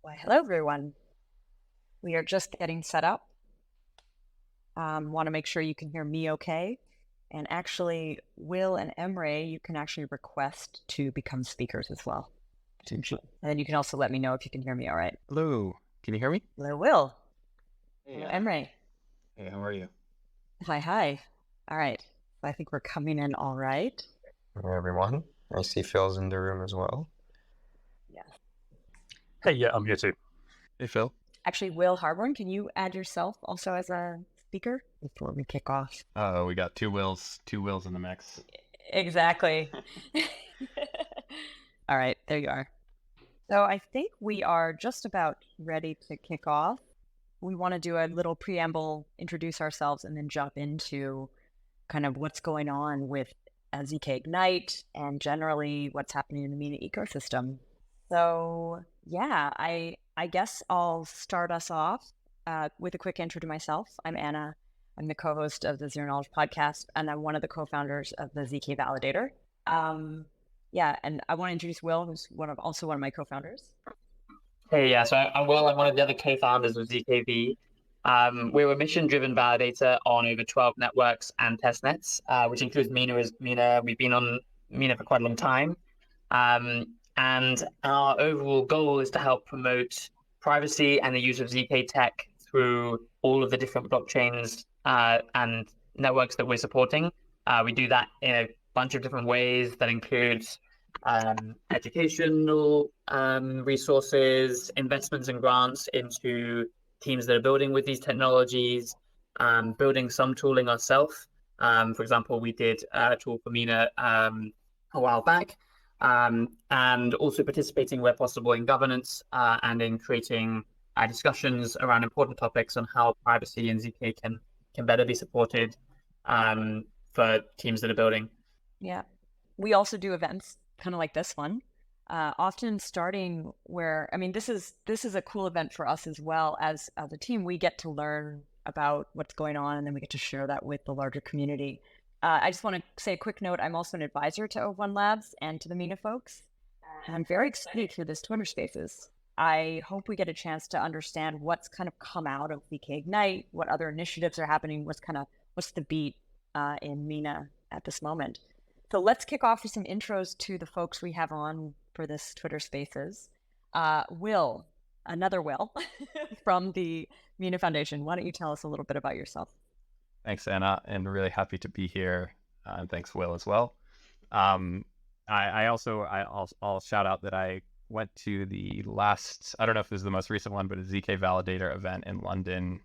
Well, hello, everyone. We are just getting set up. Want to make sure you can hear me okay. And actually, Will and Emre, you can actually request to become speakers as well. And then you can also let me know if you can hear me all right. Hello, can you hear me? Hello, Will. Hey, Hello, Emre. hey, how are you? Hi, hi. All right. I think we're coming in all right. Hey everyone. I see Phil's in the room as well. Yes. Hey, yeah, I'm here too. Hey, Phil. Actually, Will Harborn, can you add yourself also as a speaker before we kick off? Oh, we got two Wills in the mix. Exactly. All right, there you are. So I think we are just about ready to kick off. We want to do a little preamble, introduce ourselves, and then jump into kind of what's going on with ZK Ignite and generally what's happening in the Mina ecosystem. So yeah, I guess I'll start us off with a quick intro to myself. I'm Anna. I'm the co-host of the Zero Knowledge podcast, and I'm one of the co-founders of the ZK Validator. Yeah, and I want to introduce Will, who's also one of my co-founders. Hey, yeah, so I'm Will. I'm one of the other co-founders of ZKV. We're a mission-driven validator on over 12 networks and testnets, which includes Mina. We've been on Mina for quite a long time. And our overall goal is to help promote privacy and the use of ZK tech through all of the different blockchains and networks that we're supporting. We do that in a bunch of different ways that includes educational resources, investments and grants into teams that are building with these technologies, building some tooling ourselves. For example, we did a tool for Mina a while back, and also participating where possible in governance and in creating discussions around important topics on how privacy and ZK can better be supported for teams that are building. Yeah, we also do events kind of like this one, often starting where, I mean, this is a cool event for us as well as a team. We get to learn about what's going on, and then we get to share that with the larger community. I just want to say a quick note. I'm also an advisor to O1 Labs and to the Mina folks, and I'm very excited for this Twitter Spaces. I hope we get a chance to understand what's kind of come out of ZK Ignite, what other initiatives are happening, what's the beat in Mina at this moment. So let's kick off with some intros to the folks we have on for this Twitter Spaces. Will, another Will from the Mina Foundation. Why don't you tell us a little bit about yourself? Thanks, Anna, and really happy to be here. And thanks, Will, as well. I'll shout out that I went to the last, I don't know if this is the most recent one, but a ZK Validator event in London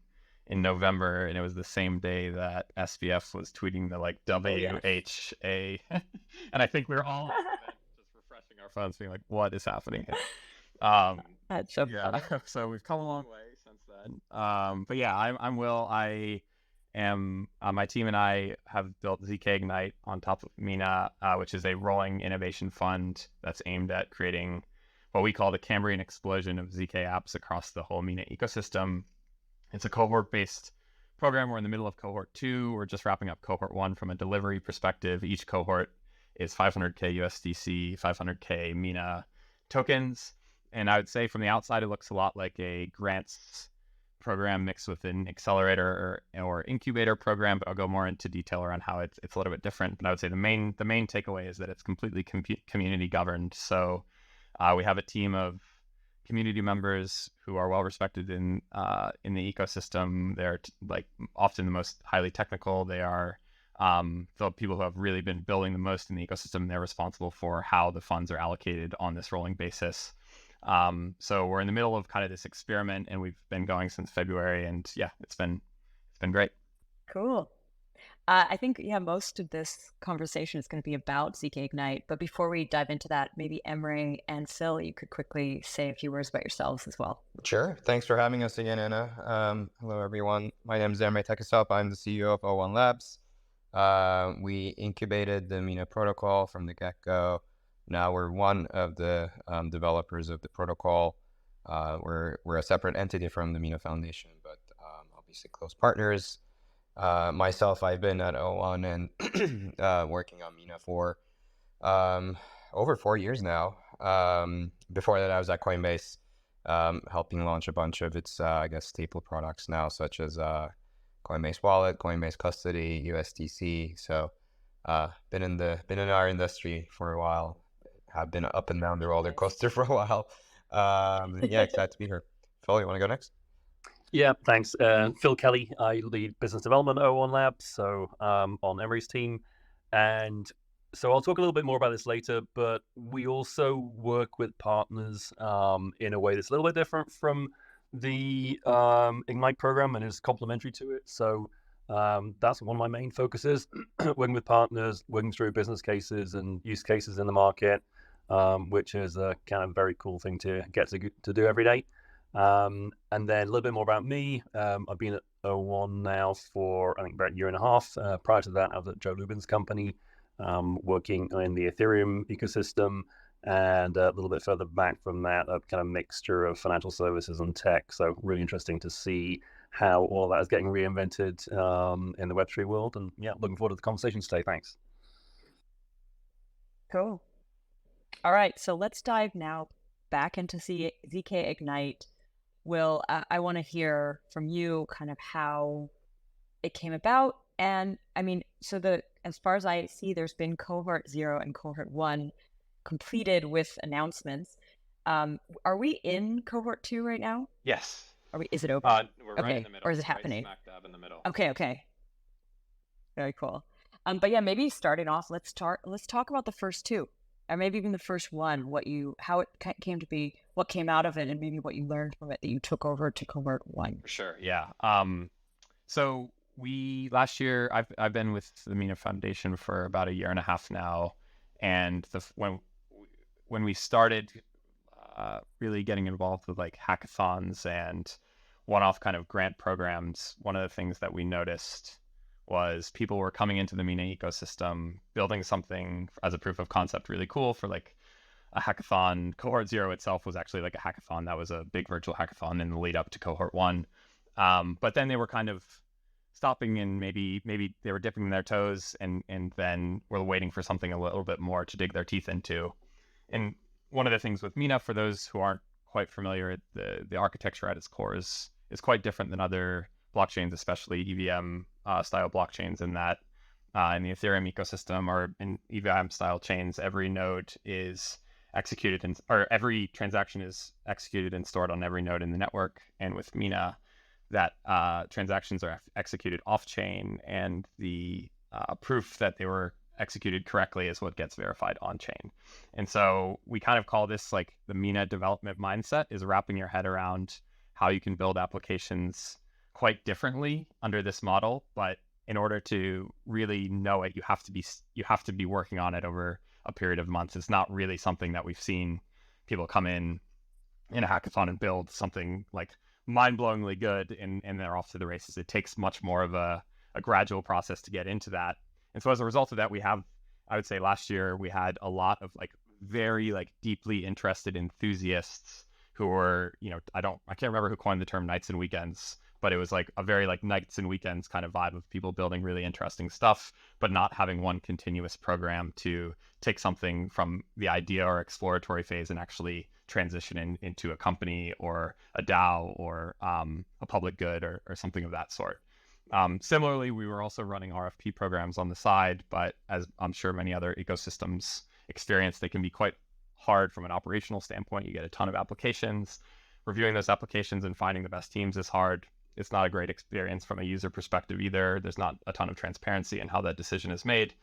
in November, and it was the same day that SBF was tweeting the WHA, and I think we were all just refreshing our phones, being like, "What is happening here?" That's so yeah, so we've come a long way since then. But yeah, I'm Will. I am my team and I have built ZK Ignite on top of Mina, which is a rolling innovation fund that's aimed at creating what we call the Cambrian explosion of ZK apps across the whole Mina ecosystem. It's a cohort-based program. We're in the middle of cohort 2. We're just wrapping up cohort 1 from a delivery perspective. Each cohort is 500K USDC, 500K Mina tokens. And I would say from the outside, it looks a lot like a grants program mixed with an accelerator or incubator program, but I'll go more into detail around how it's a little bit different. But I would say the main takeaway is that it's completely community governed. So we have a team of community members who are well respected in the ecosystem. They're often the most highly technical. They are the people who have really been building the most in the ecosystem. They're responsible for how the funds are allocated on this rolling basis. So we're in the middle of kind of this experiment, and we've been going since February, and yeah, it's been great. Cool. I think, most of this conversation is going to be about ZK Ignite. But before we dive into that, maybe Emre and Phil, you could quickly say a few words about yourselves as well. Sure. Thanks for having us again, Anna. Hello, everyone. My name is Emre Tekişalp. I'm the CEO of O1 Labs. We incubated the Mina protocol from the get-go. Now we're one of the developers of the protocol. We're a separate entity from the Mina Foundation, but obviously close partners. Myself, I've been at O1 and working on Mina for over 4 years now. Before that, I was at Coinbase helping launch a bunch of its, I guess, staple products now, such as Coinbase Wallet, Coinbase Custody, USDC. So been in our industry for a while. Have been up and down the roller coaster for a while. Yeah, excited to be here. Phil, you want to go next? Yeah, thanks. Phil Kelly, I lead business development at O1 Labs, so on Emre's team. And so I'll talk a little bit more about this later, but we also work with partners in a way that's a little bit different from the Ignite program and is complementary to it. So that's one of my main focuses, working with partners, working through business cases and use cases in the market, which is a kind of very cool thing to get to do every day. And then a little bit more about me. I've been at O1 now for, I think, about a year and a half. Prior to that, I was at Joe Lubin's company, working in the Ethereum ecosystem. And a little bit further back from that, a kind of mixture of financial services and tech. So really interesting to see how all of that is getting reinvented in the Web3 world. And yeah, looking forward to the conversation today. Thanks. Cool. All right, so let's dive now back into ZK Ignite. Will, I want to hear from you kind of how it came about. And I mean, so as far as I see, there's been cohort 0 and cohort 1 completed with announcements. Are we in cohort 2 right now? Yes. Is it over? We're right in the middle. Or is it happening? Right smack dab in the middle. Okay. Very cool. But yeah, maybe starting off, let's talk about the first two. Or maybe even the first one, how it came to be, what came out of it, and maybe what you learned from it that you took over to cohort 1. For sure, yeah. So last year, I've been with the Mina Foundation for about a year and a half now, and when we started really getting involved with like hackathons and one-off kind of grant programs, one of the things that we noticed was people were coming into the Mina ecosystem, building something as a proof of concept really cool for like a hackathon. Cohort 0 itself was actually like a hackathon. That was a big virtual hackathon in the lead up to cohort 1. But then they were kind of stopping and maybe they were dipping their toes and then were waiting for something a little bit more to dig their teeth into. And one of the things with Mina, for those who aren't quite familiar, the architecture at its core is quite different than other blockchains, especially EVM style blockchains, in that in the Ethereum ecosystem or in EVM style chains, every node is executed or every transaction is executed and stored on every node in the network. And with Mina, that transactions are executed off chain, and the proof that they were executed correctly is what gets verified on chain. And so we kind of call this like the Mina development mindset, is wrapping your head around how you can build applications quite differently under this model. But in order to really know it, you have to be working on it over a period of months. It's not really something that we've seen people come in a hackathon and build something like mind-blowingly good and they're off to the races. It takes much more of a gradual process to get into that. And so as a result of that, I would say last year we had a lot of like very like deeply interested enthusiasts who were, I can't remember who coined the term nights and weekends, but it was like a very like nights and weekends kind of vibe of people building really interesting stuff, but not having one continuous program to take something from the idea or exploratory phase and actually transition into a company or a DAO or a public good or something of that sort. Similarly, we were also running RFP programs on the side, but as I'm sure many other ecosystems experience, they can be quite hard from an operational standpoint. You get a ton of applications. Reviewing those applications and finding the best teams is hard. It's not a great experience from a user perspective either. There's not a ton of transparency in how that decision is made.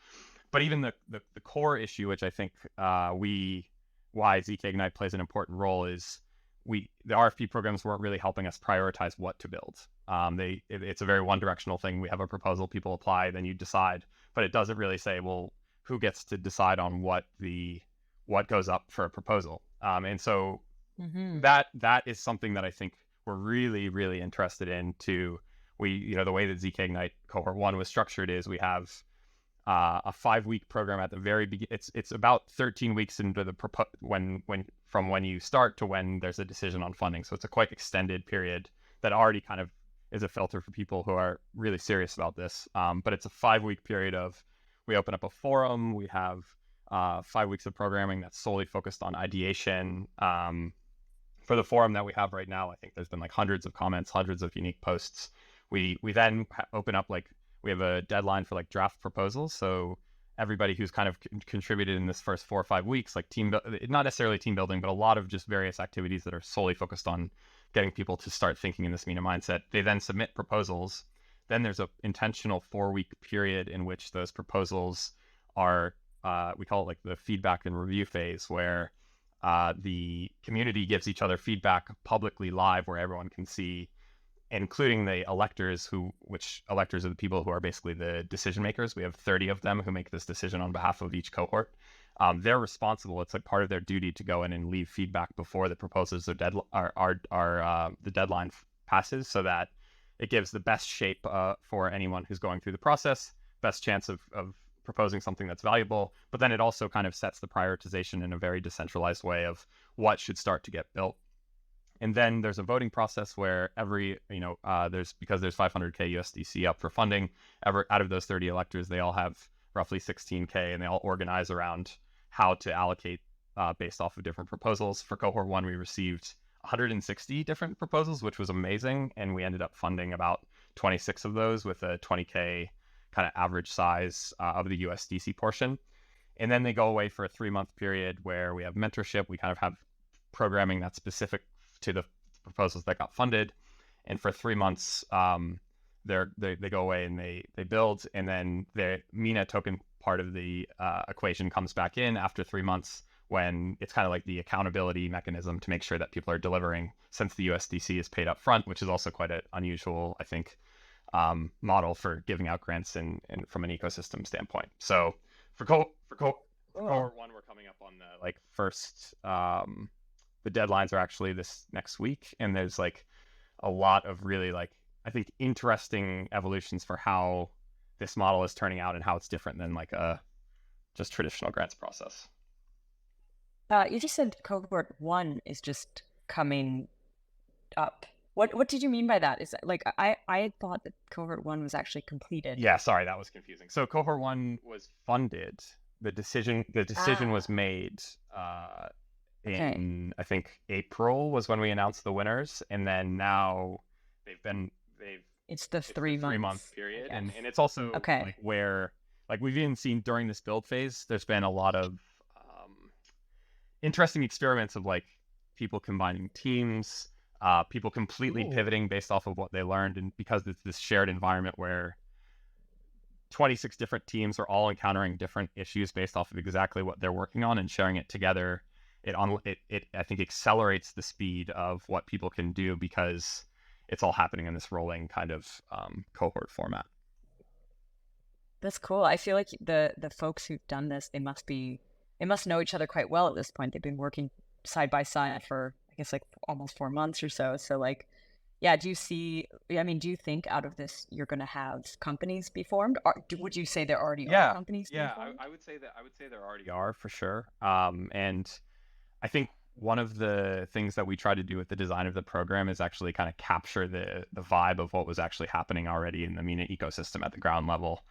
But even the core issue, which I think why ZK Ignite plays an important role, is the RFP programs weren't really helping us prioritize what to build. It's a very one-directional thing. We have a proposal, people apply, then you decide, but it doesn't really say, well, who gets to decide on what goes up for a proposal. And so that is something that I think we're really, really interested in. The way that ZK Ignite cohort 1 was structured is we have a 5-week program at the very beginning. It's about 13 weeks into the from when you start to when there's a decision on funding. So it's a quite extended period that already kind of is a filter for people who are really serious about this. But it's a 5-week period of, we open up a forum, we have 5 weeks of programming that's solely focused on ideation, for the forum that we have right now, I think there's been like hundreds of comments, hundreds of unique posts. We then open up, like, we have a deadline for like draft proposals. So everybody who's kind of contributed in this first 4 or 5 weeks, like not necessarily team building, but a lot of just various activities that are solely focused on getting people to start thinking in this Mina mindset. They then submit proposals. Then there's a intentional 4-week period in which those proposals are, we call it like the feedback and review phase, where the community gives each other feedback publicly live, where everyone can see, including the electors, which electors are the people who are basically the decision makers. We have 30 of them who make this decision on behalf of each cohort. They're responsible. It's like part of their duty to go in and leave feedback before the proposals are the deadline passes, so that it gives the best shape for anyone who's going through the process, best chance of proposing something that's valuable. But then it also kind of sets the prioritization in a very decentralized way of what should start to get built. And then there's a voting process where because there's 500K USDC up for funding, out of those 30 electors, they all have roughly 16K, and they all organize around how to allocate based off of different proposals. For cohort 1, we received 160 different proposals, which was amazing. And we ended up funding about 26 of those with a 20K kind of average size of the USDC portion. And then they go away for a 3-month period where we have mentorship. We kind of have programming that's specific to the proposals that got funded. And for 3 months, they go away and they build, and then the Mina token part of the equation comes back in after 3 months, when it's kind of like the accountability mechanism to make sure that people are delivering, since the USDC is paid up front, which is also quite an unusual, I think, model for giving out grants and from an ecosystem standpoint. So for cohort 1, we're coming up on the like first, the deadlines are actually this next week, and there's like a lot of really, like, I think, interesting evolutions for how this model is turning out and how it's different than like a just traditional grants process. You just said cohort 1 is just coming up. What did you mean by that? Is that, like, I had thought that cohort 1 was actually completed. Yeah, sorry, that was confusing. So cohort 1 was funded. The decision was made in, I think, April was when we announced the winners, and then now it's the 3-month period, and it's also like where, like, we've even seen during this build phase, there's been a lot of interesting experiments of like people combining teams, people completely pivoting based off of what they learned, and because it's this shared environment where 26 different teams are all encountering different issues based off of exactly what they're working on and sharing it together, it I think accelerates the speed of what people can do, because it's all happening in this rolling kind of cohort format. That's cool. I feel like the folks who've done this, they must know each other quite well at this point. They've been working side by side for, I guess, like almost 4 months or so. So, like, yeah, do you think out of this you're going to have companies be formed? Or would you say there already are companies being formed? I would say there already are, for sure. And I think one of the things that we try to do with the design of the program is actually kind of capture the vibe of what was actually happening already in the Mina ecosystem at the ground level.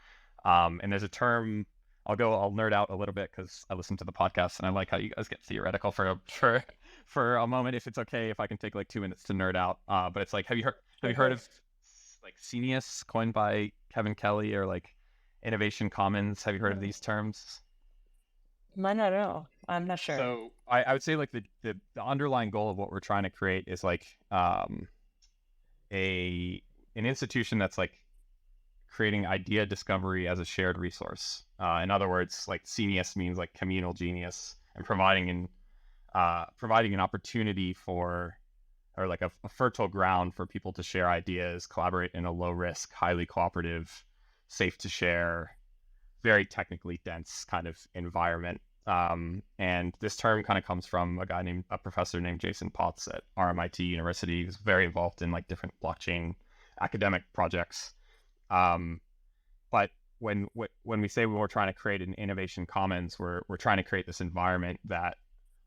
And there's a term, I'll nerd out a little bit because I listen to the podcast and I like how you guys get theoretical for a moment. If it's okay, if I can take like 2 minutes to nerd out. But it's like, have you heard of like Scenius, coined by Kevin Kelly, or like Innovation Commons? Have you heard of these terms? I don't know. I'm not sure. So I would say like the underlying goal of what we're trying to create is like an institution that's like creating idea discovery as a shared resource. In other words, like Genius means like communal genius, and providing an opportunity for, or like a fertile ground for people to share ideas, collaborate in a low risk, highly cooperative, safe to share, very technically dense kind of environment. And this term kind of comes from a professor named Jason Potts at RMIT University, who's very involved in like different blockchain academic projects. But when we say we're trying to create an innovation commons, we're trying to create this environment that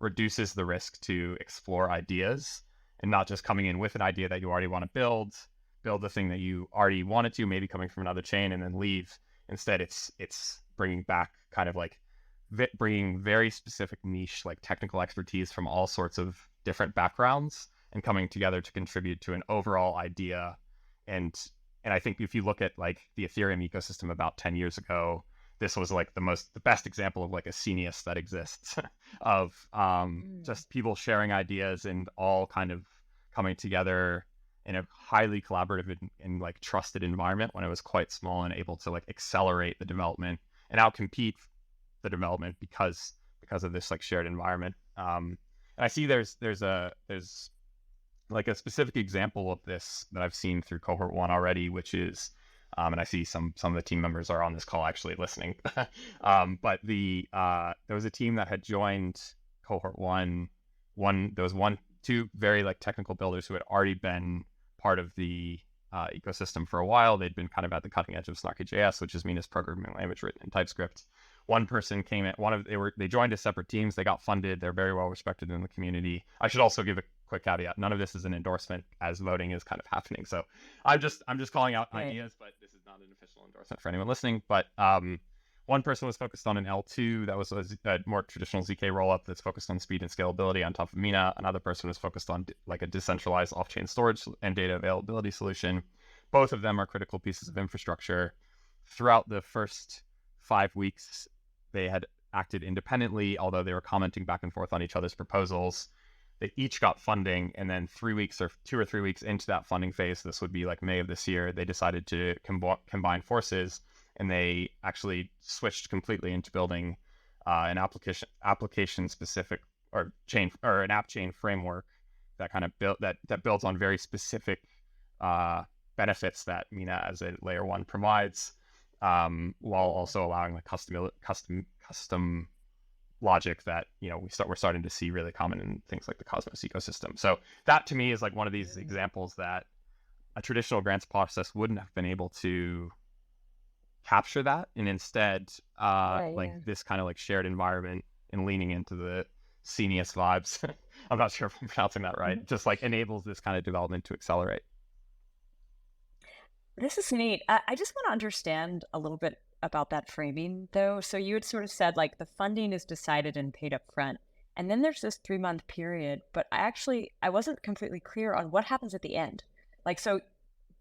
reduces the risk to explore ideas, and not just coming in with an idea that you already want to build the thing that you already wanted to, maybe coming from another chain, and then leave. Instead, it's bringing back kind of like bringing very specific niche, like technical expertise from all sorts of different backgrounds and coming together to contribute to an overall idea. And I think if you look at like the Ethereum ecosystem about 10 years ago, this was like the best example of like a scenius that exists of just people sharing ideas and all kind of coming together in a highly collaborative and like trusted environment when it was quite small and able to like accelerate the development and outcompete the development because of this like shared environment. And I see there's like a specific example of this that I've seen through cohort 1 already, which is and I see some of the team members are on this call actually listening. But there was a team that had joined cohort 1. There was two very like technical builders who had already been part of the ecosystem for a while. They'd been kind of at the cutting edge of Snarky.js, which is Mina's programming language written in TypeScript. One person came at they joined as separate teams. They got funded. They're very well respected in the community. I should also give a quick caveat. None of this is an endorsement as voting is kind of happening. So I'm just calling out ideas, but this is not an official endorsement for anyone listening. But one person was focused on an L2 that was a more traditional ZK rollup that's focused on speed and scalability on top of Mina. Another person was focused on like a decentralized off-chain storage and data availability solution. Both of them are critical pieces of infrastructure. Throughout the first 5 weeks, they had acted independently, although they were commenting back and forth on each other's proposals. They each got funding, and then 3 weeks or 2 or 3 weeks into that funding phase, this would be like May of this year, they decided to combine forces, and they actually switched completely into building an application specific or an app chain framework that kind of that builds on very specific benefits that Mina as a layer 1 provides, while also allowing like custom logic that we're starting to see really common in things like the Cosmos ecosystem. So that to me is like one of these examples that a traditional grants process wouldn't have been able to capture that, and instead this kind of like shared environment and leaning into the scenius vibes I'm not sure if I'm pronouncing that right, just like enables this kind of development to accelerate. This is neat. I just want to understand a little bit about that framing, though. So you had sort of said like the funding is decided and paid up front, and then there's this 3-month period. But I wasn't completely clear on what happens at the end. Like so,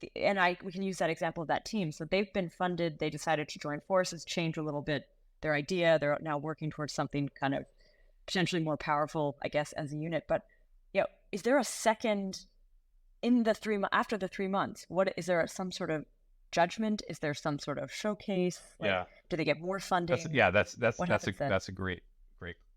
we can use that example of that team. So they've been funded. They decided to join forces, change a little bit their idea. They're now working towards something kind of potentially more powerful, I guess, as a unit. But is there a second? After the 3 months, is there some sort of judgment? Is there some sort of showcase? Do they get more funding? That's a great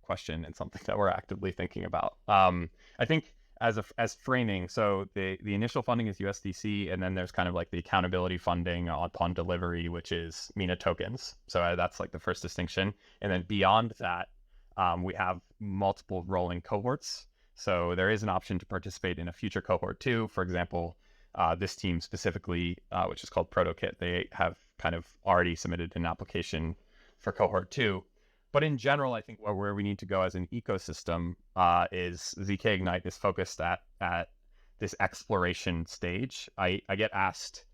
question and something that we're actively thinking about. I think as framing, so the initial funding is USDC, and then there's kind of like the accountability funding upon delivery, which is Mina tokens. So that's like the first distinction. And then beyond that, we have multiple rolling cohorts. So there is an option to participate in a future cohort 2. For example, this team specifically, which is called ProtoKit, they have kind of already submitted an application for cohort 2. But in general, I think where we need to go as an ecosystem is ZK Ignite is focused at this exploration stage. I get asked,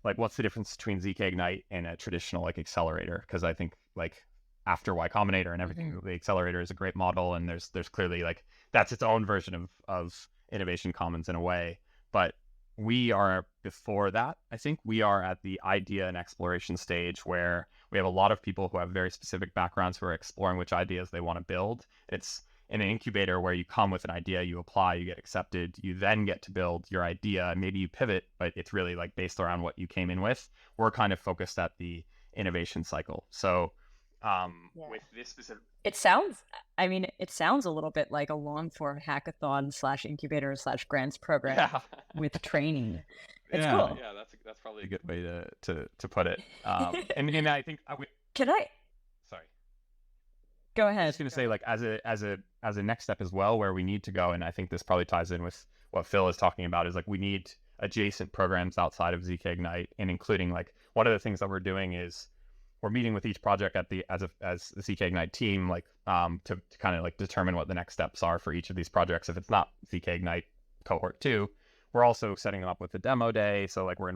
like, what's the difference between ZK Ignite and a traditional like accelerator? Because I think like after Y Combinator and everything, the accelerator is a great model, and there's clearly like that's its own version of innovation commons in a way. But we are before that. I think we are at the idea and exploration stage where we have a lot of people who have very specific backgrounds who are exploring which ideas they want to build. It's in an incubator where you come with an idea, you apply, you get accepted, you then get to build your idea, and maybe you pivot, but it's really like based around what you came in with. We're kind of focused at the innovation cycle. So with this specific, it sounds a little bit like a long form hackathon / incubator / grants program with training. It's cool. Yeah, that's probably a good way to put it. And I think sorry, go ahead. I was going to say, like, as a next step as well, where we need to go, and I think this probably ties in with what Phil is talking about, is like we need adjacent programs outside of ZK Ignite, and including like one of the things that we're doing is we're meeting with each project as the ZK Ignite team, like to kind of like determine what the next steps are for each of these projects. If it's not ZK Ignite cohort 2, we're also setting them up with a demo day. So like we're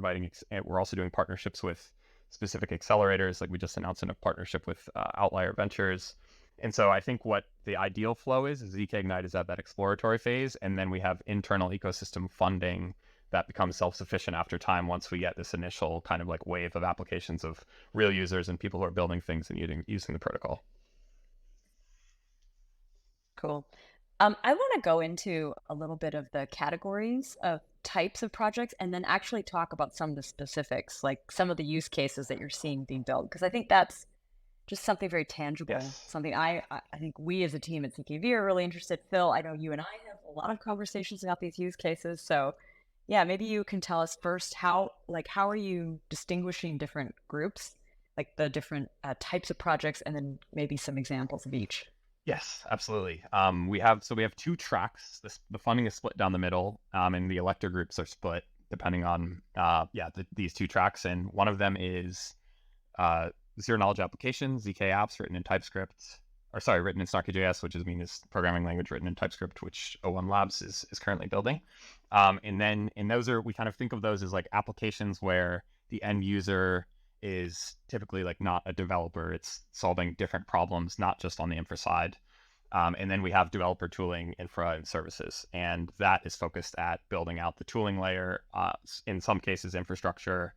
also doing partnerships with specific accelerators. Like we just announced a partnership with Outlier Ventures, And so I think what the ideal flow is ZK Ignite is at that exploratory phase, and then we have internal ecosystem funding that becomes self-sufficient after time once we get this initial kind of like wave of applications of real users and people who are building things and using the protocol. Cool. I want to go into a little bit of the categories of types of projects and then actually talk about some of the specifics, like some of the use cases that you're seeing being built, because I think that's just something very tangible, Yes. something I think we as a team at CKV are really interested. Phil, I know you and I have a lot of conversations about these use cases. So yeah, maybe you can tell us first how are you distinguishing different groups, like the different types of projects, and then maybe some examples of each. Yes, absolutely. We have 2 tracks. The funding is split down the middle, and the elector groups are split depending on these 2 tracks. And one of them is zero knowledge applications, ZK apps written in TypeScript, written in Snarky.js, which is Mina's programming language written in TypeScript, which O1 Labs is currently building. And then we kind of think of those as like applications where the end user is typically like not a developer. It's solving different problems, not just on the infra side. And then we have developer tooling, infra, and services. And that is focused at building out the tooling layer, in some cases infrastructure.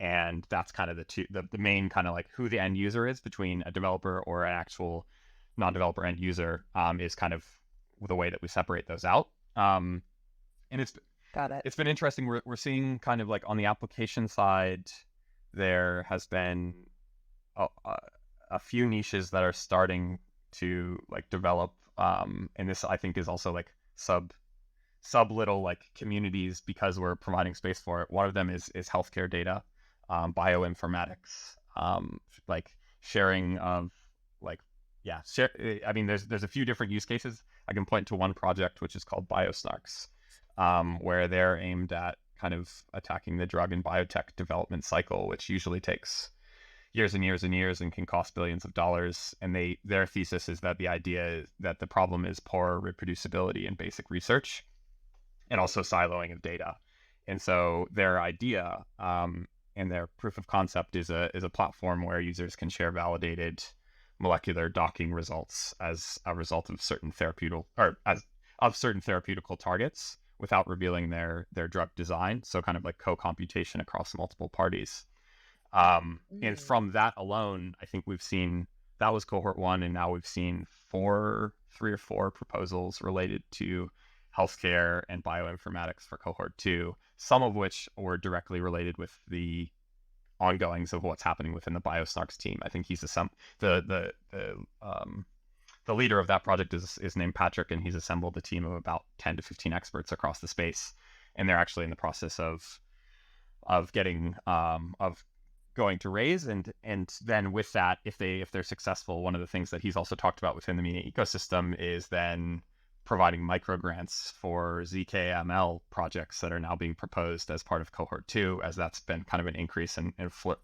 And that's kind of the main kind of like who the end user is between a developer or an actual non-developer end user, is kind of the way that we separate those out. And Got it. It's been interesting. We're seeing kind of like on the application side, there has been a few niches that are starting to like develop, and this I think is also like sub little like communities because we're providing space for it. One of them is healthcare data, bioinformatics, like sharing of like I mean there's a few different use cases. I can point to one project which is called BioSnarks, where they're aimed at kind of attacking the drug and biotech development cycle, which usually takes years and years and years and can cost billions of dollars. And their thesis is that the idea is that the problem is poor reproducibility in basic research and also siloing of data. And so their idea, and their proof of concept is a platform where users can share validated molecular docking results as a result of certain therapeutical targets without revealing their drug design. So kind of like co-computation across multiple parties. And from that alone, I think we've seen, that was cohort 1, and now we've seen 3 or 4 proposals related to healthcare and bioinformatics for cohort 2, some of which were directly related with the ongoings of what's happening within the BioSnarks team. I think he's the leader of that project is named Patrick, and he's assembled a team of about 10 to 15 experts across the space, and they're actually in the process of getting of going to raise, and then with that, if they're successful, one of the things that he's also talked about within the Mina ecosystem is then providing micro grants for ZKML projects that are now being proposed as part of cohort 2, as that's been kind of an increase in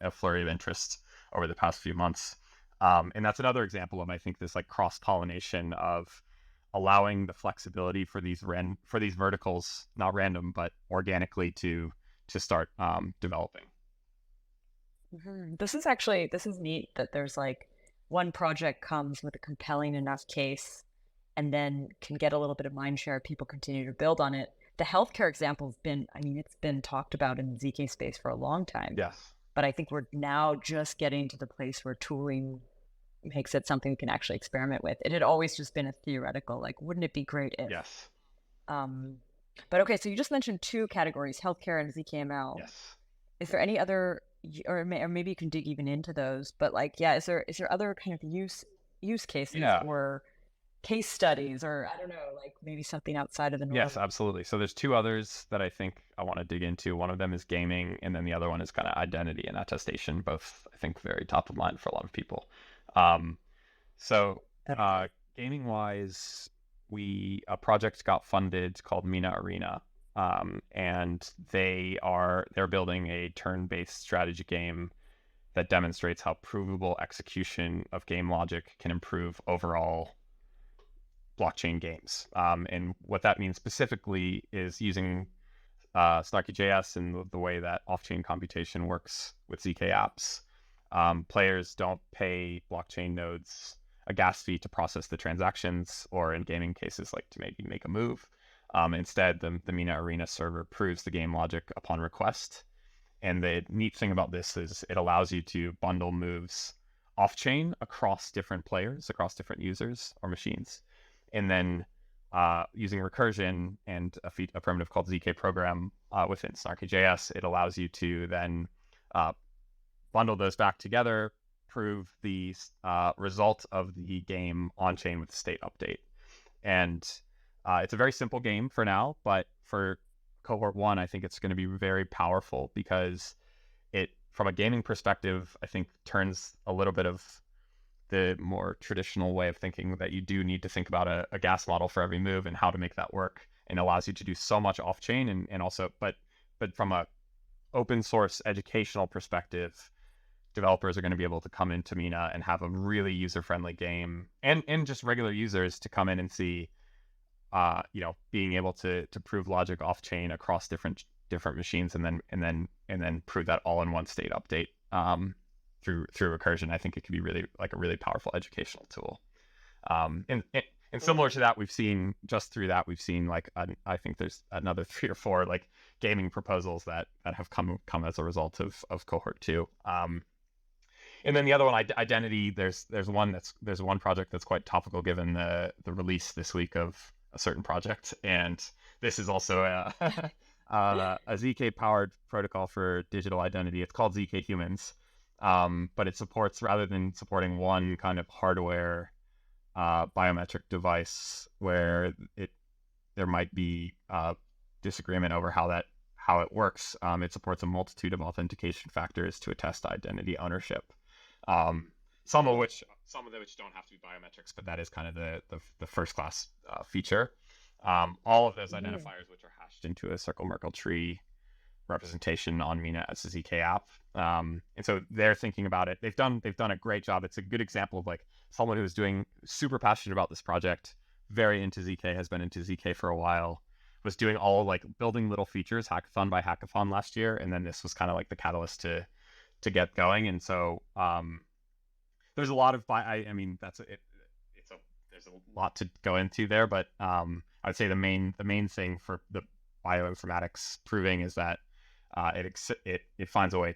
a flurry of interest over the past few months. And that's another example of, I think, this like cross-pollination of allowing the flexibility for these verticals, not random, but organically to start developing. Mm-hmm. This is neat that there's like one project comes with a compelling enough case and then can get a little bit of mind share. People continue to build on it. The healthcare example has been, I mean, it's been talked about in the ZK space for a long time. Yes. But I think we're now just getting to the place where tooling makes it something we can actually experiment with. It had always just been a theoretical, like, wouldn't it be great if? Yes. But okay, so you just mentioned 2 categories, healthcare and ZKML. Yes. Is there any other, or maybe you can dig even into those, but like, yeah, is there other kind of use cases or case studies, or I don't know, like maybe something outside of the norm? Yes, absolutely. So there's 2 others that I think I want to dig into. One of them is gaming, and then the other one is kind of identity and attestation, both I think very top of mind for a lot of people. Gaming wise, a project got funded called Mina Arena, and they're building a turn-based strategy game that demonstrates how provable execution of game logic can improve overall blockchain games. And what that means specifically is using Snarky.js and the way that off-chain computation works with ZK apps. Players don't pay blockchain nodes a gas fee to process the transactions, or in gaming cases, like to maybe make a move. Instead, the Mina Arena server proves the game logic upon request. And the neat thing about this is it allows you to bundle moves off-chain across different players, across different users or machines. And then using recursion and a primitive called ZK program within Snarky.js, it allows you to then bundle those back together, prove the result of the game on-chain with the state update. And it's a very simple game for now, but for cohort 1, I think it's going to be very powerful because it, from a gaming perspective, I think turns a little bit of the more traditional way of thinking that you do need to think about a gas model for every move and how to make that work, and allows you to do so much off-chain and also, but from a open source educational perspective, developers are going to be able to come into Mina and have a really user-friendly game, and just regular users to come in and see, being able to prove logic off-chain across different machines, and then prove that all in one state update through recursion. I think it could be really like a really powerful educational tool. And similar to that, we've seen like I think there's another 3 or 4 like gaming proposals that have come as a result of cohort 2. And then the other one, identity. There's one project that's quite topical given the release this week of a certain project, and this is also a ZK powered protocol for digital identity. It's called ZK Humans, but it supports, rather than supporting one kind of hardware biometric device where there might be disagreement over how it works. It supports a multitude of authentication factors to attest identity ownership. Some of which don't have to be biometrics, but that is kind of the first class feature. All of those identifiers, which are hashed into a Circle Merkle tree representation on Mina as a ZK app. And so they're thinking about it. They've done a great job. It's a good example of like someone who is super passionate about this project, very into ZK, has been into ZK for a while, was doing all like building little features hackathon by hackathon last year, and then this was kind of like the catalyst to get going. And so there's a lot of there's a lot to go into there, but I'd say the main thing for the bioinformatics proving is that it finds a way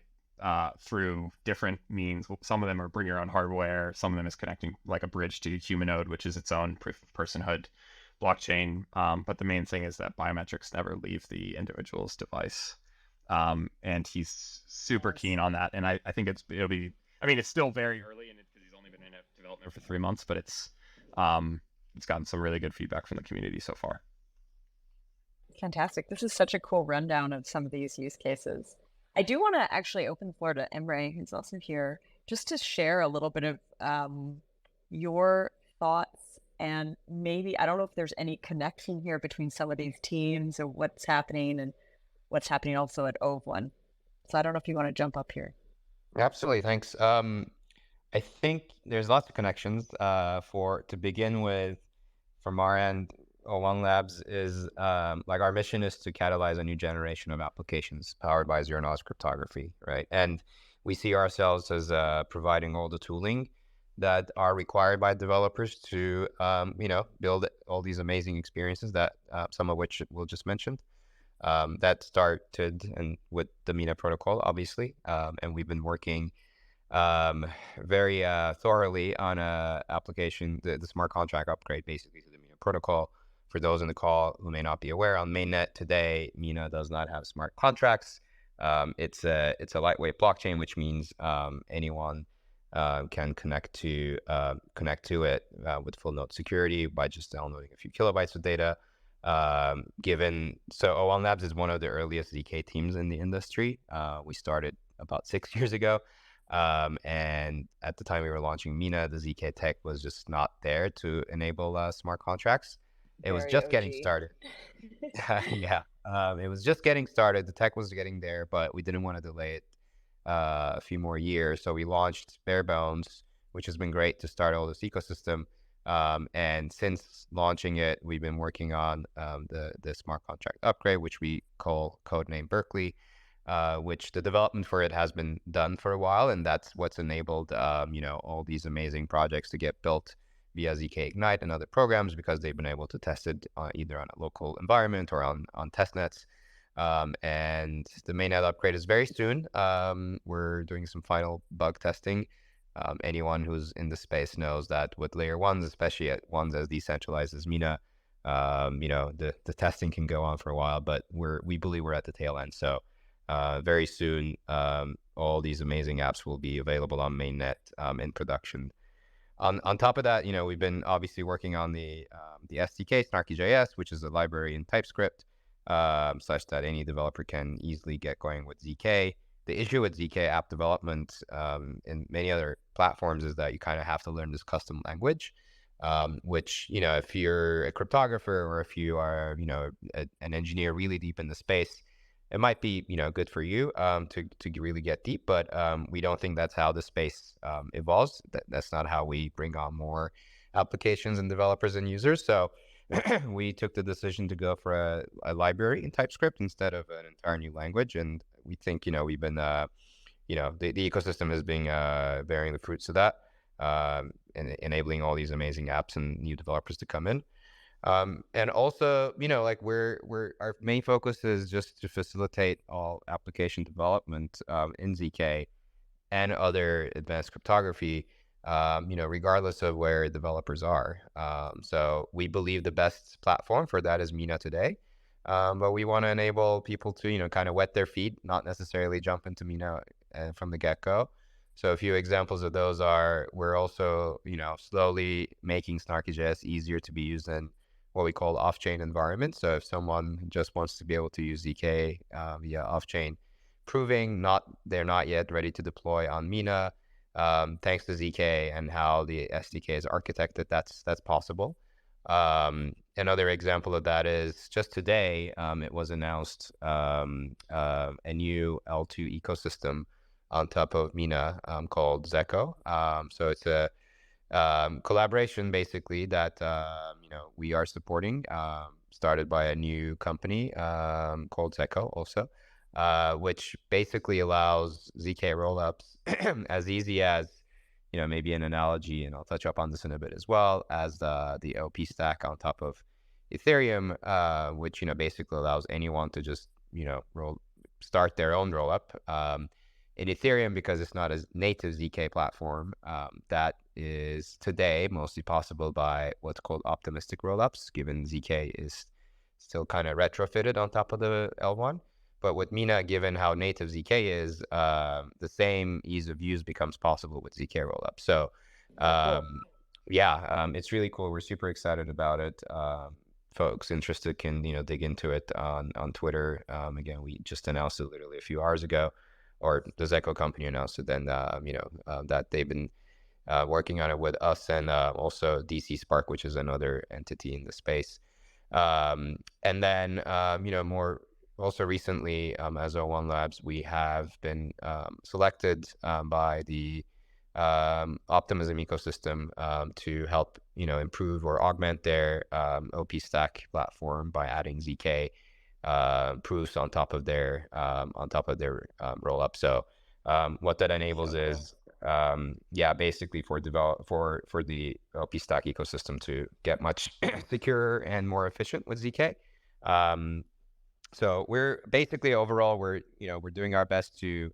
through different means. Some of them are bring your own hardware, some of them is connecting like a bridge to Humanode, which is its own proof of personhood blockchain, but the main thing is that biometrics never leave the individual's device. And he's super keen on that, and I think it's still very early in it because he's only been in development for 3 months, but it's gotten some really good feedback from the community so far. Fantastic. This is such a cool rundown of some of these use cases. I do want to actually open the floor to Emre, who's also here, just to share a little bit of your thoughts, and maybe, I don't know if there's any connection here between some of these teams or what's happening and what's happening also at OV1. So I don't know if you want to jump up here. Absolutely, thanks. I think there's lots of connections. To begin with, from our end, O1 Labs is like our mission is to catalyze a new generation of applications powered by zero-knowledge cryptography, right? And we see ourselves as providing all the tooling that are required by developers to build all these amazing experiences that some of which we'll just mention. That started with the Mina protocol, obviously, and we've been working very thoroughly on a application, the smart contract upgrade, basically, to the Mina protocol. For those in the call who may not be aware, on mainnet today, Mina does not have smart contracts. It's a lightweight blockchain, which means anyone can connect to it with full node security by just downloading a few kilobytes of data. So O1 Labs is one of the earliest ZK teams in the industry. We started about 6 years ago. And at the time we were launching Mina, the ZK tech was just not there to enable smart contracts. It was just getting started. Yeah. It was just getting started. The tech was getting there, but we didn't want to delay it a few more years. So we launched Bare Bones, which has been great to start all this ecosystem. And since launching it, we've been working on the smart contract upgrade, which we call codename Berkeley. which the development for it has been done for a while, and that's what's enabled all these amazing projects to get built via ZK Ignite and other programs, because they've been able to test it either on a local environment or on testnets. And the mainnet upgrade is very soon. We're doing some final bug testing. Anyone who's in the space knows that with layer ones, especially at ones as decentralized as Mina, the testing can go on for a while, but we believe we're at the tail end. So very soon, all these amazing apps will be available on mainnet in production. On top of that, we've been obviously working on the SDK, Snarky.js, which is a library in TypeScript, such that any developer can easily get going with ZK. The issue with ZK app development in many other platforms is that you kind of have to learn this custom language, which, if you're a cryptographer or if you are, an engineer really deep in the space, it might be, good for you to really get deep, but we don't think that's how the space evolves. That's not how we bring on more applications and developers and users. So we took the decision to go for a library in TypeScript instead of an entire new language. And we think, we've been, the ecosystem is being bearing the fruits of that, and enabling all these amazing apps and new developers to come in. And also, our main focus is just to facilitate all application development in ZK and other advanced cryptography, regardless of where developers are. So we believe the best platform for that is Mina today. But we want to enable people to, kind of wet their feet, not necessarily jump into Mina from the get-go. So a few examples of those are, we're also, slowly making Snarky.js easier to be used in what we call off-chain environments. So if someone just wants to be able to use ZK via off-chain, proving they're not yet ready to deploy on Mina, thanks to ZK and how the SDK is architected, that's possible. Another example of that is just today, it was announced a new L2 ecosystem on top of Mina called Zeko. So it's a collaboration basically that we are supporting, started by a new company called Zeko also, which basically allows ZK rollups as easy as, maybe an analogy, and I'll touch up on this in a bit, as well as the OP stack on top of Ethereum, which basically allows anyone to just start their own rollup. In Ethereum, because it's not a native ZK platform, that is today mostly possible by what's called optimistic rollups, given ZK is still kind of retrofitted on top of the L1. But with Mina, given how native ZK is, the same ease of use becomes possible with ZK rollup. So it's really cool. We're super excited about it. Folks interested can dig into it on Twitter. Again, we just announced it literally a few hours ago, or the Zeko company announced it then, that they've been working on it with us, and also DC Spark, which is another entity in the space. And then, more also recently, as O1 Labs, we have been selected by the Optimism ecosystem to help, improve or augment their OP stack platform by adding ZK proofs on top of their rollup. So what that enables is basically for the OP stack ecosystem to get much secure and more efficient with ZK. So we're basically overall we're doing our best to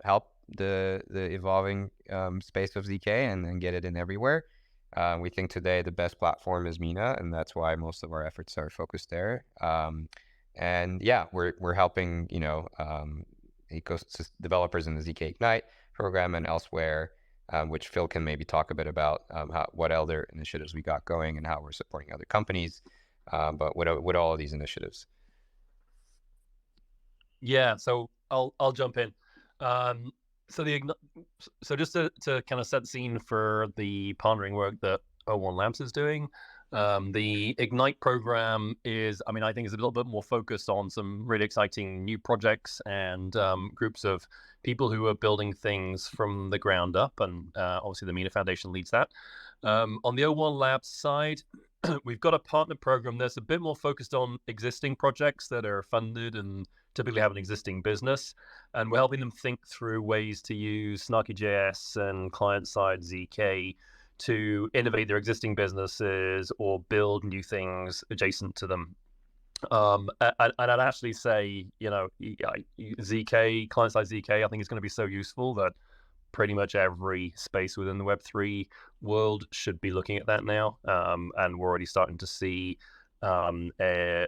help the evolving space of ZK and get it in everywhere. We think today the best platform is Mina, and that's why most of our efforts are focused there. And we're helping developers in the ZK Ignite program and elsewhere, which Phil can maybe talk a bit about what other initiatives we got going and how we're supporting other companies, but with all of these initiatives. Yeah, so I'll jump in. So just to kind of set the scene for the pondering work that O1 Labs is doing, the Ignite program is, I think, is a little bit more focused on some really exciting new projects and groups of people who are building things from the ground up, and obviously the Mina Foundation leads that. On the O1 Labs side, we've got a partner program that's a bit more focused on existing projects that are funded and typically have an existing business, and we're helping them think through ways to use Snarky.js and client-side ZK to innovate their existing businesses or build new things adjacent to them. And I'd actually say, ZK, client-side ZK, I think is going to be so useful that pretty much every space within the Web3 world should be looking at that now. And we're already starting to see a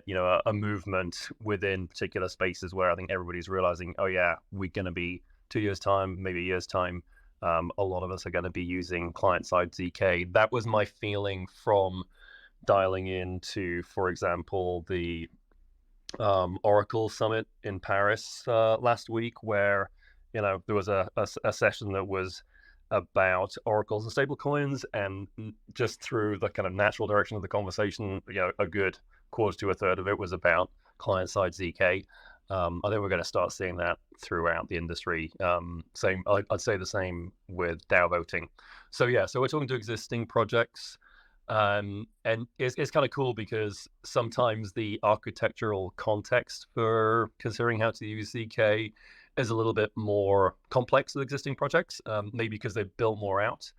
movement within particular spaces where I think everybody's realizing, oh yeah, we're going to be 2 years time, maybe a year's time. A lot of us are going to be using client-side ZK. That was my feeling from dialing into, for example, the Oracle Summit in Paris last week, where there was a session that was about oracles and stablecoins, and just through the kind of natural direction of the conversation, a good quarter to a third of it was about client-side ZK. I think we're going to start seeing that throughout the industry. I'd say the same with DAO voting. So we're talking to existing projects. And it's kind of cool because sometimes the architectural context for considering how to use ZK is a little bit more complex with existing projects, maybe because they've built more out.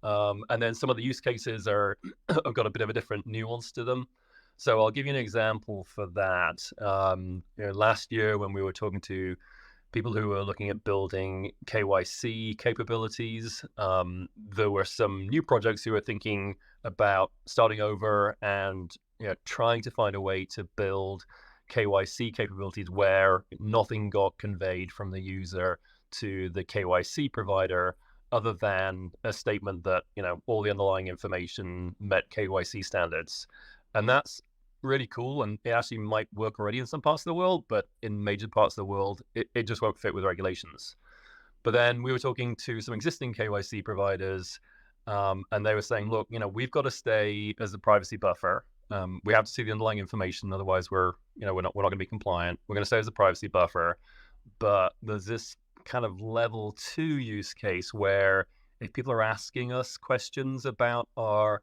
And then some of the use cases have got a bit of a different nuance to them. So I'll give you an example for that. Last year when we were talking to people who were looking at building KYC capabilities, there were some new projects who were thinking about starting over and trying to find a way to build KYC capabilities where nothing got conveyed from the user to the KYC provider other than a statement that all the underlying information met KYC standards. And that's really cool, and it actually might work already in some parts of the world, but in major parts of the world it just won't fit with regulations. But then we were talking to some existing KYC providers, and they were saying, look, we've got to stay as a privacy buffer. We have to see the underlying information, otherwise we're not going to be compliant. We're going to stay as a privacy buffer, but there's this kind of level 2 use case where if people are asking us questions about our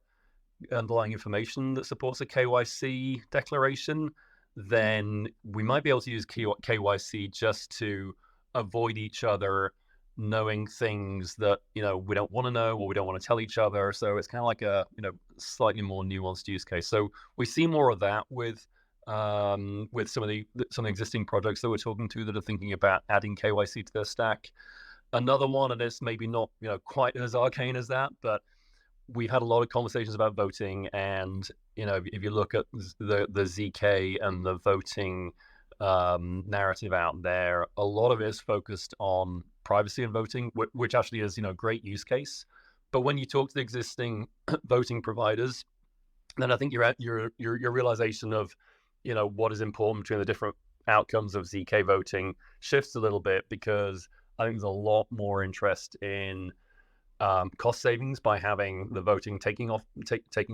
underlying information that supports a KYC declaration, then we might be able to use KYC just to avoid each other knowing things that we don't want to know or we don't want to tell each other. So it's kind of like a slightly more nuanced use case. So we see more of that with some of the existing projects that we're talking to that are thinking about adding KYC to their stack. Another one, and it's maybe not quite as arcane as that, but we've had a lot of conversations about voting, and if you look at the ZK and the voting narrative out there, a lot of it is focused on privacy and voting, which actually is great use case. But when you talk to the existing voting providers, then I think you're at your realization of what is important between the different outcomes of ZK voting shifts a little bit, because I think there's a lot more interest in cost savings by having the voting taking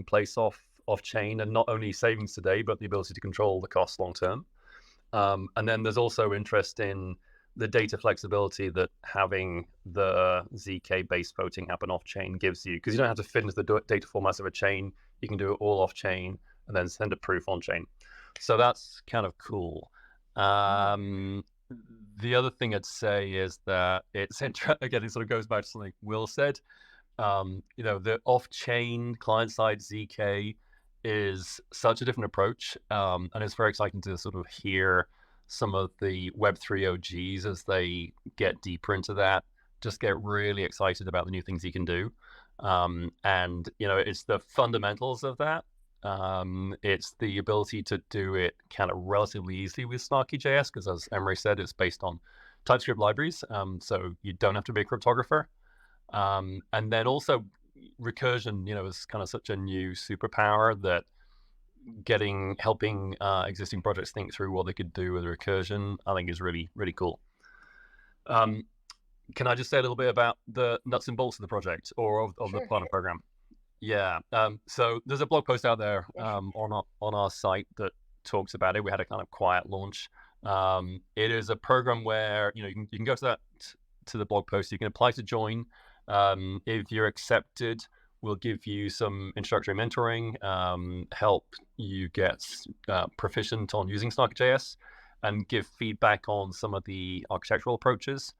place off chain, and not only savings today, but the ability to control the cost long term. And then there's also interest in the data flexibility that having the ZK based voting happen off chain gives you, because you don't have to fit into the data formats of a chain. You can do it all off chain and then send a proof on chain. So that's kind of cool. The other thing I'd say is that it's again, it sort of goes back to something Will said. The off-chain client-side ZK is such a different approach, and it's very exciting to sort of hear some of the Web3 OGs as they get deeper into that, just get really excited about the new things you can do. And it's the fundamentals of that. It's the ability to do it kind of relatively easily with Snarky.js, because as Emre said, it's based on TypeScript libraries, so you don't have to be a cryptographer. And then also recursion, is kind of such a new superpower that helping existing projects think through what they could do with recursion, I think is really, really cool. Can I just say a little bit about the nuts and bolts of the project or of the partner program? Yeah. So there's a blog post out there on our site that talks about it. We had a kind of quiet launch. It is a program where you can go to the blog post. You can apply to join. If you're accepted, We'll give you some introductory mentoring, help you get proficient on using Snark.js, and give feedback on some of the architectural approaches.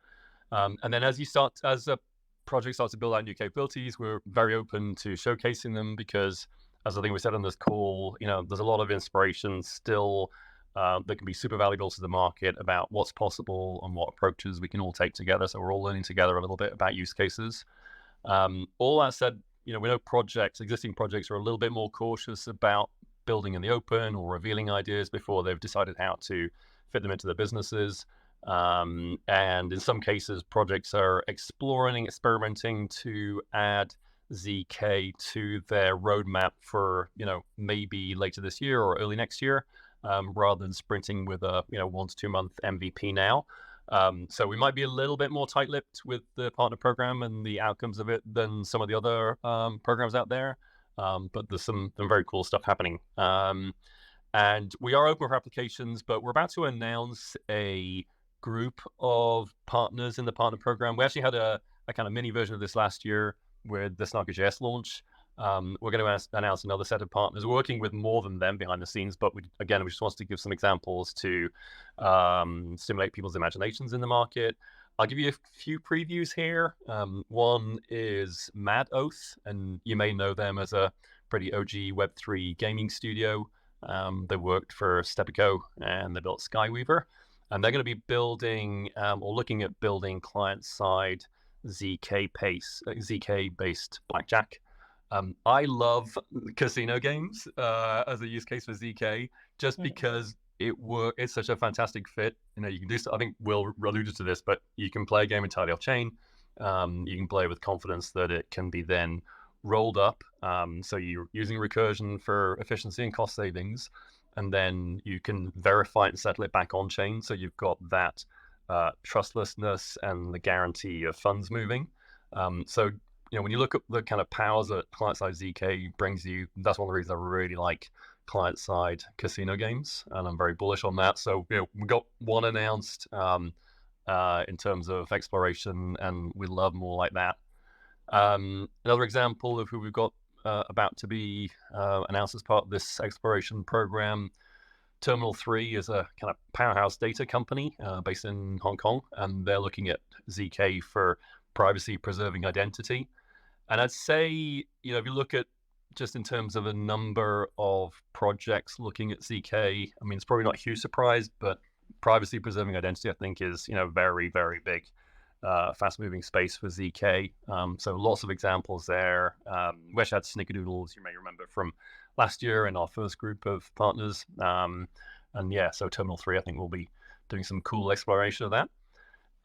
And then as a project starts to build out new capabilities, we're very open to showcasing them because, as I think we said on this call, there's a lot of inspiration still that can be super valuable to the market about what's possible and what approaches we can all take together. So we're all learning together a little bit about use cases. All that said, we know existing projects are a little bit more cautious about building in the open or revealing ideas before they've decided how to fit them into their businesses. And in some cases, projects are experimenting to add ZK to their roadmap for, maybe later this year or early next year, rather than sprinting with a, 1 to 2 month MVP now. So we might be a little bit more tight-lipped with the partner program and the outcomes of it than some of the other programs out there. But there's some very cool stuff happening. And we are open for applications, but we're about to announce a group of partners in the partner program. We actually had a kind of mini version of this last year with the Snark.js launch. We're going to announce another set of partners. We're working with more than them behind the scenes, but we just want to give some examples to stimulate people's imaginations in the market. I'll give you a few previews here. One is Mad Oath, and you may know them as a pretty OG Web3 gaming studio. They worked for Stepico, and they built Skyweaver. And they're going to be building or looking at building client-side ZK-based blackjack. I love casino games as a use case for ZK, just because it's such a fantastic fit. You can do. I think Will alluded to this, but you can play a game entirely off chain. You can play with confidence that it can be then rolled up. So you're using recursion for efficiency and cost savings, and then you can verify it and settle it back on chain. So you've got that trustlessness and the guarantee of funds moving. So when you look at the kind of powers that client-side ZK brings you, that's one of the reasons I really like client-side casino games, and I'm very bullish on that. So we got one announced in terms of exploration, and we love more like that. Another example of who we've got about to be announced as part of this exploration program, Terminal 3 is a kind of powerhouse data company based in Hong Kong, and they're looking at ZK for privacy-preserving identity. And I'd say, if you look at just in terms of a number of projects looking at ZK, I mean, it's probably not a huge surprise, but privacy-preserving identity, I think, is, very, very big, fast-moving space for ZK. So lots of examples there. We actually had Snickerdoodles, you may remember, from last year in our first group of partners. And yeah, so Terminal 3, I think we'll be doing some cool exploration of that.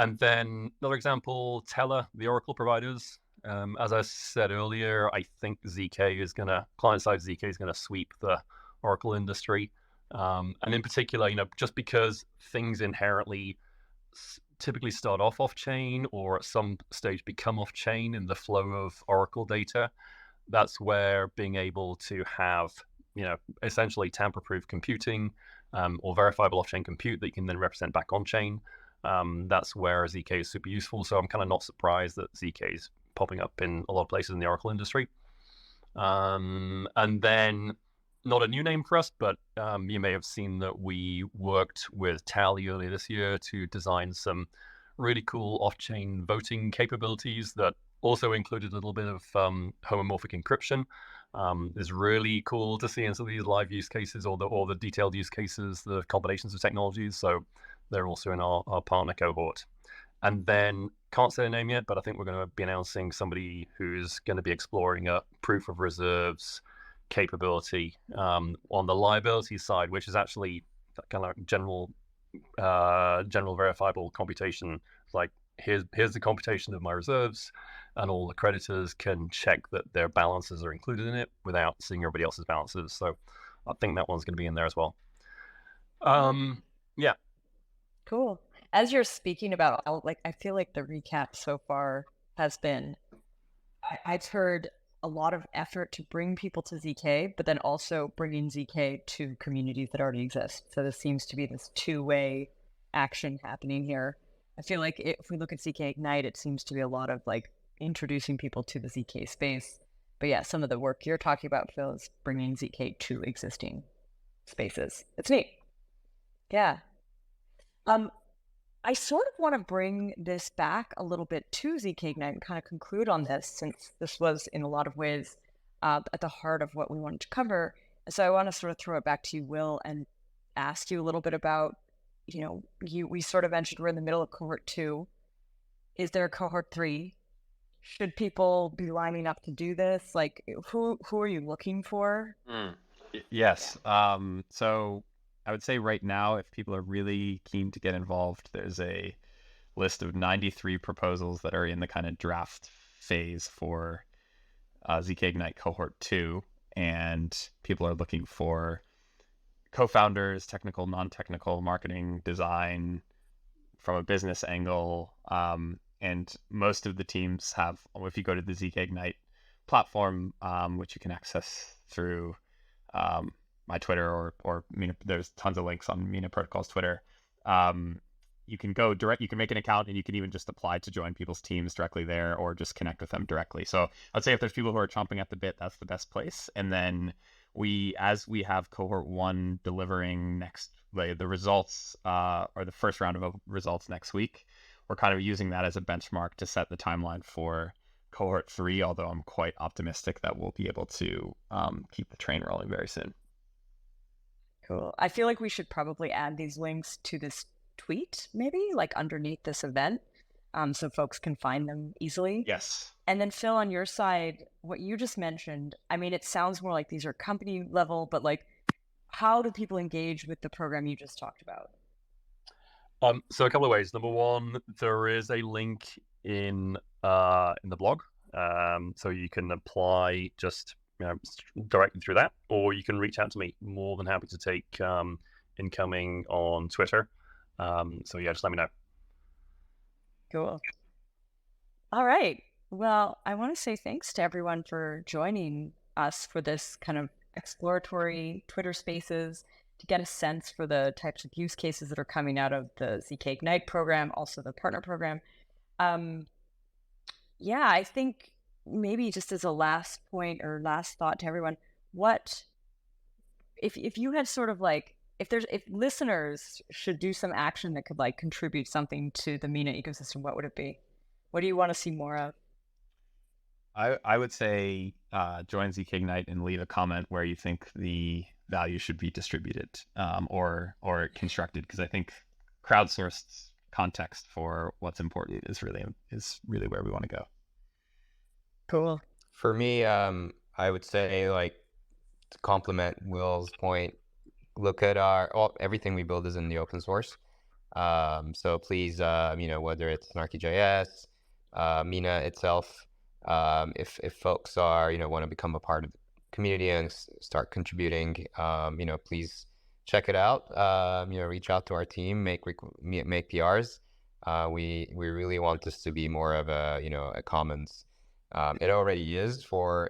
And then another example, Teller, the Oracle providers. As I said earlier, I think client-side ZK is going to sweep the Oracle industry. And in particular, just because things inherently typically start off-chain or at some stage become off-chain in the flow of Oracle data, that's where being able to have, essentially tamper-proof computing or verifiable off-chain compute that you can then represent back on-chain, that's where ZK is super useful. So I'm kind of not surprised that ZK is popping up in a lot of places in the Oracle industry. And then, not a new name for us, but you may have seen that we worked with Tally earlier this year to design some really cool off-chain voting capabilities that also included a little bit of homomorphic encryption. It's really cool to see in some of these live use cases or the detailed use cases, the combinations of technologies. So they're also in our partner cohort. And then, can't say a name yet, but I think we're going to be announcing somebody who's going to be exploring a proof of reserves capability on the liability side, which is actually kind of general verifiable computation. It's like, here's the computation of my reserves, and all the creditors can check that their balances are included in it without seeing everybody else's balances. So I think that one's going to be in there as well. Yeah. Cool. As you're speaking about, I feel like the recap so far has been, I've heard a lot of effort to bring people to ZK, but then also bringing ZK to communities that already exist. So this seems to be this two-way action happening here. I feel like if we look at ZK Ignite, it seems to be a lot of introducing people to the ZK space. But yeah, some of the work you're talking about, Phil, is bringing ZK to existing spaces. It's neat. Yeah. I sort of want to bring this back a little bit to ZK Ignite and kind of conclude on this, since this was in a lot of ways at the heart of what we wanted to cover. So I want to sort of throw it back to you, Will, and ask you a little bit about, we sort of mentioned we're in the middle of cohort 2. Is there a cohort 3? Should people be lining up to do this? Like, who are you looking for? Yes. So I would say right now, if people are really keen to get involved, there's a list of 93 proposals that are in the kind of draft phase for ZK Ignite cohort 2, and people are looking for co-founders, technical, non-technical, marketing, design, from a business angle. And most of the teams have, if you go to the ZK Ignite platform, which you can access through my Twitter or Mina, there's tons of links on Mina Protocol's Twitter. You can go direct, you can make an account, and you can even just apply to join people's teams directly there, or just connect with them directly. So I'd say if there's people who are chomping at the bit, that's the best place. And then as we have cohort 1 delivering the results, or the first round of results next week, we're kind of using that as a benchmark to set the timeline for cohort 3, although I'm quite optimistic that we'll be able to keep the train rolling very soon. Cool. I feel like we should probably add these links to this tweet, maybe, like underneath this event, so folks can find them easily. Yes. And then Phil, on your side, what you just mentioned, I mean, it sounds more like these are company level, but like, how do people engage with the program you just talked about? So a couple of ways. Number one, there is a link in the blog, so you can apply just directly through that, or you can reach out to me. More than happy to take incoming on Twitter. So yeah, just let me know. Cool. All right. Well, I want to say thanks to everyone for joining us for this kind of exploratory Twitter Spaces to get a sense for the types of use cases that are coming out of the ZK Ignite program, also the partner program. Yeah, I think maybe just as a last point or last thought to everyone, what if you had sort of like, if listeners should do some action that could like contribute something to the Mina ecosystem, what would it be? What do you want to see more of? I would say join ZK Ignite and leave a comment where you think the value should be distributed or constructed, because I think crowdsourced context for what's important is really where we want to go. Cool. For me, I would say, like, to complement Will's point, look at everything we build is in the open source. So please, whether it's Snarky.js, Mina itself, if folks are, want to become a part of the community and start contributing, please check it out. Reach out to our team, make PRs. We really want this to be more of a commons. It already is for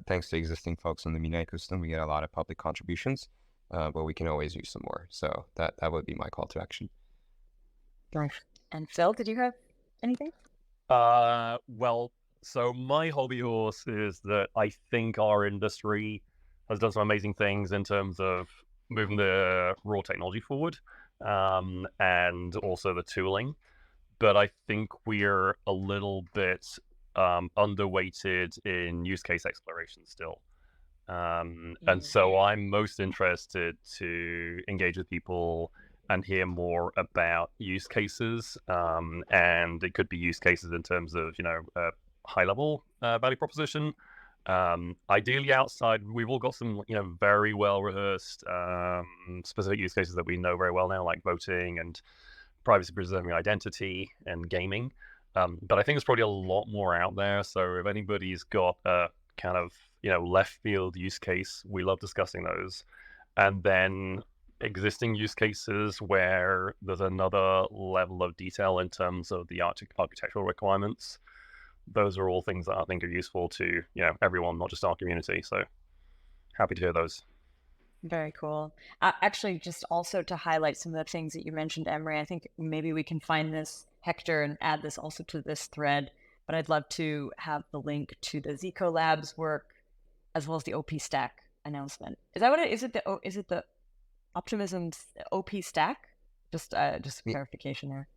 thanks to existing folks in the Mina ecosystem. We get a lot of public contributions, but we can always use some more. So that would be my call to action. Thanks. And Phil, did you have anything? Well, so my hobby horse is that I think our industry has done some amazing things in terms of moving the raw technology forward, and also the tooling. But I think we're a little bit underweighted in use case exploration still. And so I'm most interested to engage with people and hear more about use cases. And it could be use cases in terms of, high level value proposition. Ideally outside, we've all got some, very well rehearsed specific use cases that we know very well now, like voting and privacy preserving identity and gaming. But I think there's probably a lot more out there. So if anybody's got a kind of, left field use case, we love discussing those. And then existing use cases where there's another level of detail in terms of the architectural requirements. Those are all things that I think are useful to, everyone, not just our community. So happy to hear those. Very cool. Actually, just also to highlight some of the things that you mentioned, Emre, I think maybe we can find this, Hector, and add this also to this thread. but I'd love to have the link to the Zico Labs work as well as the OP Stack announcement. Is that what it is? Is it the Optimism's OP Stack? Just clarification there.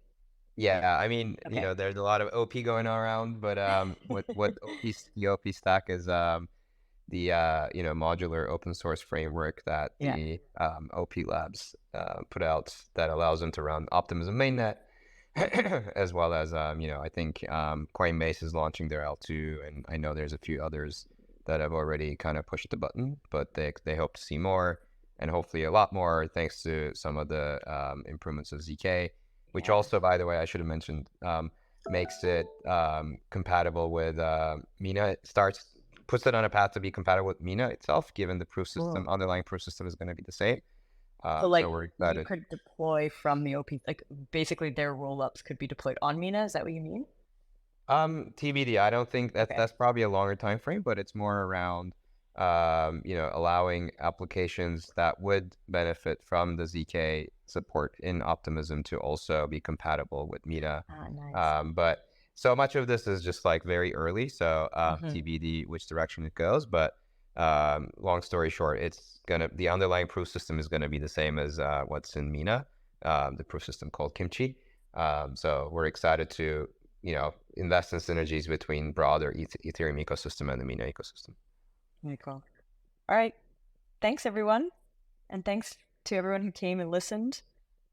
Yeah, I mean, Okay. there's a lot of OP going around, but what the OP Stack is the modular open source framework that the OP Labs put out that allows them to run Optimism mainnet, as well as I think Coinbase is launching their L2, and I know there's a few others that have already kind of pushed the button, but they hope to see more, and hopefully a lot more thanks to some of the improvements of ZK, which also, by the way, I should have mentioned, makes it compatible with Mina. It puts it on a path to be compatible with Mina itself, given the proof system, underlying proof system is going to be the same. So like we're excited. you could deploy from the OP, like basically their rollups could be deployed on Mina. Is that what you mean? TBD. I don't think that's probably a longer time frame, but it's more around allowing applications that would benefit from the ZK support in Optimism to also be compatible with Mina. Nice. But so much of this is just like very early, so TBD which direction it goes. But long story short, the underlying proof system is gonna be the same as what's in Mina, the proof system called Kimchi. So we're excited to invest in synergies between broader Ethereum ecosystem and the Mina ecosystem. Very cool. All right. Thanks, everyone. And thanks to everyone who came and listened.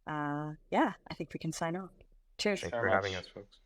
I think we can sign off. Cheers. Thanks for having us, folks.